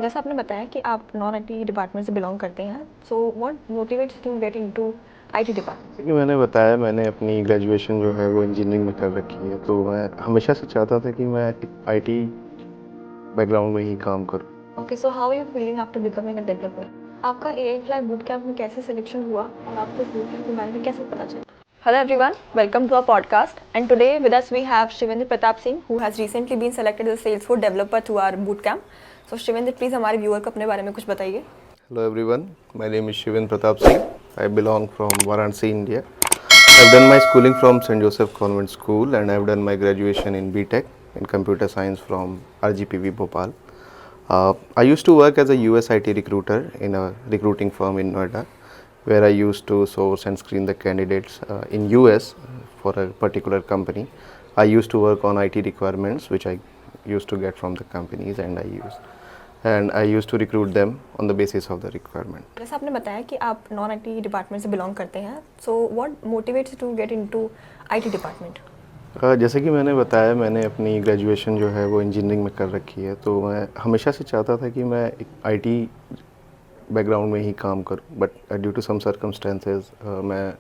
जैसा आपने बताया कि आप नॉन आईटी डिपार्टमेंट से बिलोंग करते हैं, so what motivates you to get into IT department? जैसे कि मैंने बताया, मैंने अपनी ग्रेजुएशन जो है वो इंजीनियरिंग में कर रखी है, तो मैं हमेशा से चाहता था कि मैं आईटी बैकग्राउंड में ही काम करूं। Okay, so how are you feeling after becoming a developer? आपका एआई फ्लाई बूट कैंप में कैसे सिलेक्शन हुआ और आपको बूट कैंप के बारे में कैसे पता चला? Hello everyone, welcome to our podcast. And today with us we have Shivendra Pratap Singh, who has recently been selected as a Salesforce developer through our boot camp. So Shivendra, please हमारे viewer को अपने बारे में कुछ बताइए. Hello everyone, my name is Shiven Pratap Singh. I belong from Varanasi, India. I've done my schooling from St. Joseph Convent School and I've done my graduation in BTech in Computer Science from RGPV Bhopal. I used to work as a US IT recruiter in a recruiting firm in Noida, where I used to source and screen the candidates in US for a particular company. I used to work on IT requirements which I used to get from the companies and I used to recruit them on the basis of the requirement. जैसा आपने बताया कि आप non IT department से belong करते हैं, so what motivates to get into IT department? जैसे कि मैंने बताया, मैंने अपनी ग्रेजुएशन जो है वो इंजीनियरिंग में कर रखी है, तो मैं हमेशा से चाहता था कि मैं एक आईटी बैकग्राउंड में ही काम करूं, but due to some circumstances मैं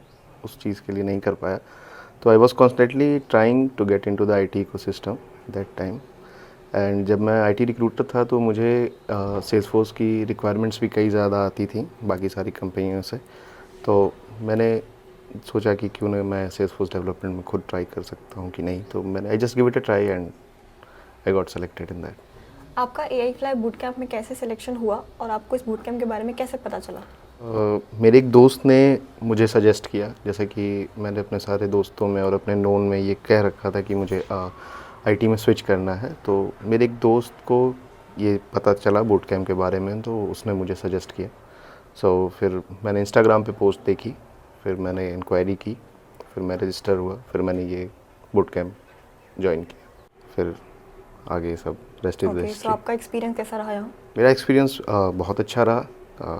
उस चीज़ के लिए नहीं कर पाया। तो I was constantly trying to get into the IT ecosystem that time. And जब मैं आईटी रिक्रूटर था तो मुझे सेल्सफोर्स की रिक्वायरमेंट्स भी कई ज़्यादा आती थी बाकी सारी कंपनियों से, तो मैंने सोचा कि क्यों ना मैं सेल्सफोर्स डेवलपमेंट में खुद ट्राई कर सकता हूँ कि नहीं, तो मैंने I just give it a try and I got selected in that. आपका एआई फ्लाई बूट कैंप में कैसे सिलेक्शन हुआ और आपको इस बूट कैंप के बारे में कैसे पता चला? मेरे एक दोस्त ने मुझे सजेस्ट किया, जैसे कि मैंने अपने सारे दोस्तों में और अपने नोन में ये कह रखा था कि मुझे आईटी में स्विच करना है, तो मेरे एक दोस्त को ये पता चला बूट कैंप के बारे में, तो उसने मुझे सजेस्ट किया। सो फिर मैंने इंस्टाग्राम पे पोस्ट देखी, फिर मैंने इंक्वायरी की, फिर मैं रजिस्टर हुआ, फिर मैंने ये बूट कैंप ज्वाइन किया, फिर आगे सब rest is okay, so history. आपका एक्सपीरियंस कैसा रहा यहाँ? मेरा एक्सपीरियंस बहुत अच्छा रहा।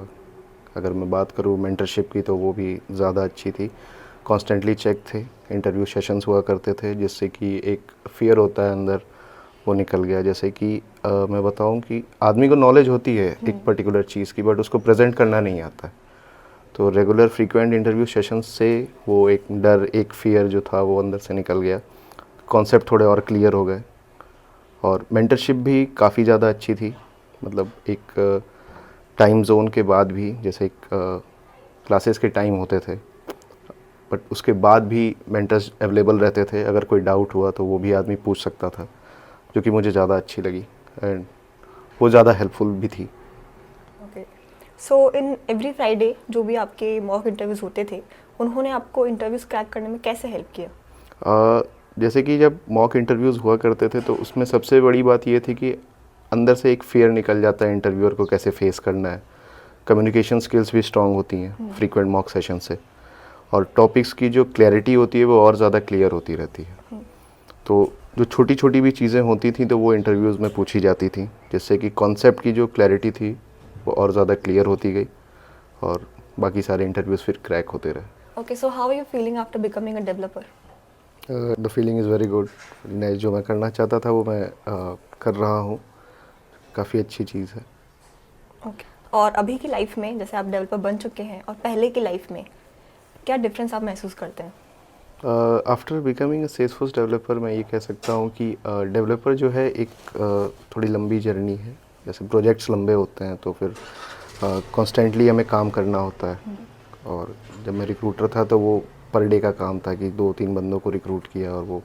अगर मैं बात करूँ मेंटरशिप की, तो वो भी ज़्यादा अच्छी थी। कॉन्स्टेंटली चेक थे, इंटरव्यू सेशंस हुआ करते थे, जिससे कि एक फ़ियर होता है अंदर, वो निकल गया। जैसे कि मैं बताऊं कि आदमी को नॉलेज होती है एक पर्टिकुलर चीज़ की, बट उसको प्रेजेंट करना नहीं आता है। तो रेगुलर फ्रीक्वेंट इंटरव्यू सेशंस से वो एक डर, एक फ़ियर जो था वो अंदर से निकल गया। कॉन्सेप्ट थोड़े और क्लियर हो गए और मेंटरशिप भी काफ़ी ज़्यादा अच्छी थी। मतलब एक टाइम जोन के बाद भी, जैसे एक क्लासेस के टाइम होते थे, बट उसके बाद भी मेंटर्स अवेलेबल रहते थे। अगर कोई डाउट हुआ तो वो भी आदमी पूछ सकता था, जो कि मुझे ज़्यादा अच्छी लगी एंड वो ज़्यादा हेल्पफुल भी थी। Okay, so in every Friday जो भी आपके मॉक इंटरव्यूज़ होते थे, उन्होंने आपको इंटरव्यूज़ क्रैक करने में कैसे हेल्प किया? जैसे कि जब मॉक इंटरव्यूज़ हुआ करते थे तो उसमें सबसे बड़ी बात ये थी कि अंदर से एक फ़ियर निकल जाता है इंटरव्यूअर को कैसे फेस करना है। कम्युनिकेशन स्किल्स भी स्ट्रांग होती हैं फ्रीक्वेंट मॉक सेशन से, और टॉपिक्स की जो क्लैरिटी होती है वो और ज़्यादा क्लियर होती रहती है। तो जो छोटी छोटी भी चीज़ें होती थी तो वो इंटरव्यूज़ में पूछी जाती थी, जिससे कि कॉन्सेप्ट की जो क्लैरिटी थी वो और ज़्यादा क्लियर होती गई और बाकी सारे इंटरव्यूज़ फिर क्रैक होते रहे। Okay, so how are you feeling after becoming a developer? The feeling is very good. जो मैं करना चाहता था वो मैं कर रहा हूँ। काफ़ी अच्छी चीज़ है। ओके, और अभी की लाइफ में जैसे आप डेवलपर बन चुके हैं और पहले की लाइफ में क्या डिफरेंस आप महसूस करते हैं? आफ्टर बिकमिंग अ सेल्सफोर्स डेवलपर मैं ये कह सकता हूँ कि डेवलपर जो है एक थोड़ी लंबी जर्नी है। जैसे प्रोजेक्ट्स लंबे होते हैं तो फिर कॉन्स्टेंटली हमें काम करना होता है। और जब मैं रिक्रूटर था तो वो पर डे का काम था कि 2-3 बंदों को रिक्रूट किया, और वो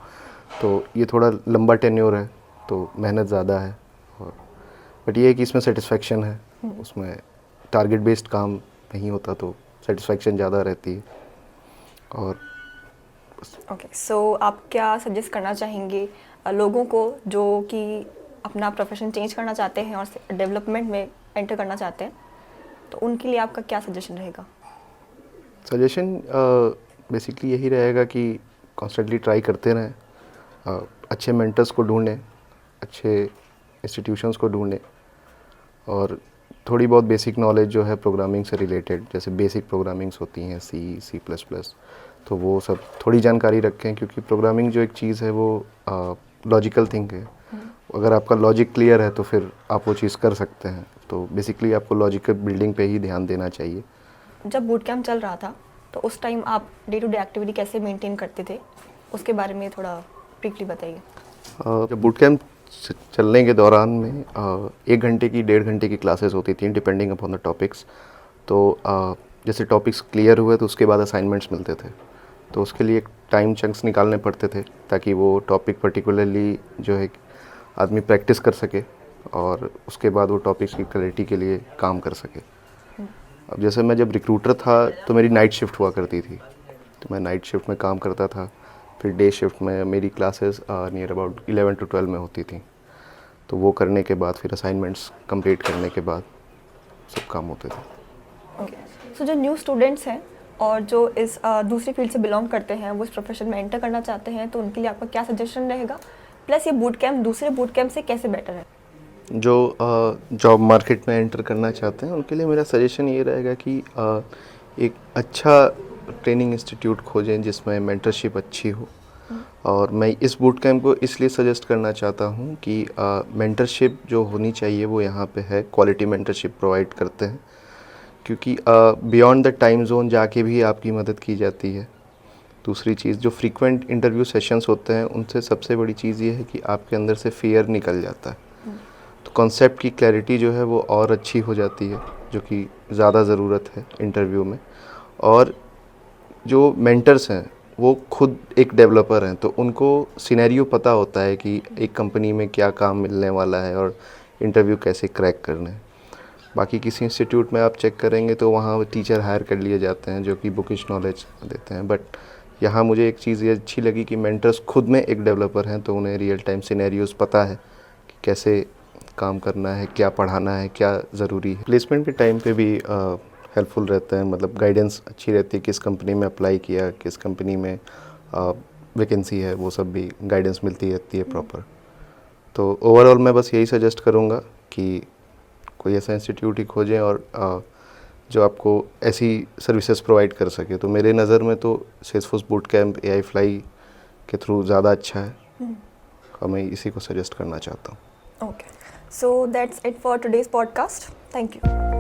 तो ये थोड़ा लंबा टेन्योर है, तो मेहनत ज़्यादा है। और बट ये है कि इसमें सेटिस्फेक्शन है, उसमें टारगेट बेस्ड काम नहीं होता तो सेटिस्फेक्शन ज़्यादा रहती है। और ओके, सो आप क्या सजेस्ट करना चाहेंगे लोगों को जो कि अपना प्रोफेशन चेंज करना चाहते हैं और डेवलपमेंट में एंटर करना चाहते हैं, तो उनके लिए आपका क्या सजेशन रहेगा? सजेशन बेसिकली यही रहेगा कि कॉन्स्टेंटली ट्राई करते रहें, अच्छे मेंटर्स को ढूंढें, अच्छे इंस्टीट्यूशंस को ढूंढें, और थोड़ी बहुत बेसिक नॉलेज जो है प्रोग्रामिंग से रिलेटेड, जैसे बेसिक प्रोग्रामिंग्स होती हैं C++, तो वो सब थोड़ी जानकारी रखें, क्योंकि प्रोग्रामिंग जो एक चीज़ है वो लॉजिकल थिंग है। अगर आपका लॉजिक क्लियर है तो फिर आप वो चीज़ कर सकते हैं। तो बेसिकली आपको लॉजिकल बिल्डिंग पे ही ध्यान देना चाहिए। जब बूट कैम्प चल रहा था तो उस टाइम आप डे टू डे एक्टिविटी कैसे मेंटेन करते थे, उसके बारे में थोड़ा ब्रीफली बताइए। जब बूट कैंप चलने के दौरान में 1 घंटे की 1.5 घंटे की क्लासेस होती थी डिपेंडिंग अपॉन द टॉपिक्स। तो जैसे टॉपिक्स क्लियर हुए तो उसके बाद असाइनमेंट्स मिलते थे, तो उसके लिए टाइम चंक्स निकालने पड़ते थे ताकि वो टॉपिक पर्टिकुलरली जो है आदमी प्रैक्टिस कर सके और उसके बाद वो टॉपिक्स की क्लैरिटी के लिए काम कर सके। अब जैसे मैं जब रिक्रूटर था तो मेरी नाइट शिफ्ट हुआ करती थी, तो मैं नाइट शिफ्ट में काम करता था। फिर डे शिफ्ट में मेरी क्लासेस नियर अबाउट 11 to 12 में होती थी, तो वो करने के बाद फिर असाइनमेंट्स कंप्लीट करने के बाद सब काम होते थे। ओके, सो जो न्यू स्टूडेंट्स हैं और जो इस दूसरी फील्ड से बिलोंग करते हैं, वो इस प्रोफेशन में एंटर करना चाहते हैं, तो उनके लिए आपका क्या सजेशन रहेगा, प्लस ये बूट कैम्प दूसरे बूट कैम्प से कैसे बेटर है? जो जॉब मार्केट में एंटर करना चाहते हैं उनके लिए मेरा सजेशन ये रहेगा कि एक अच्छा ट्रेनिंग इंस्टीट्यूट खोजें जिसमें मेंटरशिप अच्छी हो। और मैं इस बूट कैम्प को इसलिए सजेस्ट करना चाहता हूँ कि मेंटरशिप जो होनी चाहिए वो यहाँ पे है, क्वालिटी मेंटरशिप प्रोवाइड करते हैं, क्योंकि बियॉन्ड द टाइम जोन जाके भी आपकी मदद की जाती है। दूसरी चीज़, जो फ्रीक्वेंट इंटरव्यू सेशंस होते हैं उनसे सबसे बड़ी चीज़ ये है कि आपके अंदर से फियर निकल जाता है, तो कॉन्सेप्ट की क्लैरिटी जो है वो और अच्छी हो जाती है, जो कि ज़्यादा ज़रूरत है इंटरव्यू में। और जो मेंटर्स हैं वो खुद एक डेवलपर हैं, तो उनको सिनेरियो पता होता है कि एक कंपनी में क्या काम मिलने वाला है और इंटरव्यू कैसे क्रैक करने हैं। बाकी किसी इंस्टीट्यूट में आप चेक करेंगे तो वहाँ टीचर हायर कर लिए जाते हैं जो कि बुकिश नॉलेज देते हैं, बट यहाँ मुझे एक चीज़ ये अच्छी लगी कि मेंटर्स खुद में एक डेवलपर हैं, तो उन्हें रियल टाइम सिनेरियोज पता है कि कैसे काम करना है, क्या पढ़ाना है, क्या ज़रूरी है। प्लेसमेंट के टाइम पे भी हेल्पफुल रहता है, मतलब गाइडेंस अच्छी रहती है, किस कंपनी में अप्लाई किया, किस कंपनी में वैकेंसी है, वो सब भी गाइडेंस मिलती रहती है प्रॉपर। तो ओवरऑल मैं बस यही सजेस्ट करूँगा कि कोई ऐसा इंस्टीट्यूट ही खोजें और जो आपको ऐसी सर्विसेज प्रोवाइड कर सके। तो मेरे नज़र में तो Salesforce boot camp AI fly के थ्रू ज़्यादा अच्छा है और मैं इसी को सजेस्ट करना चाहता हूँ। Okay, so that's it for today's podcast. Thank you.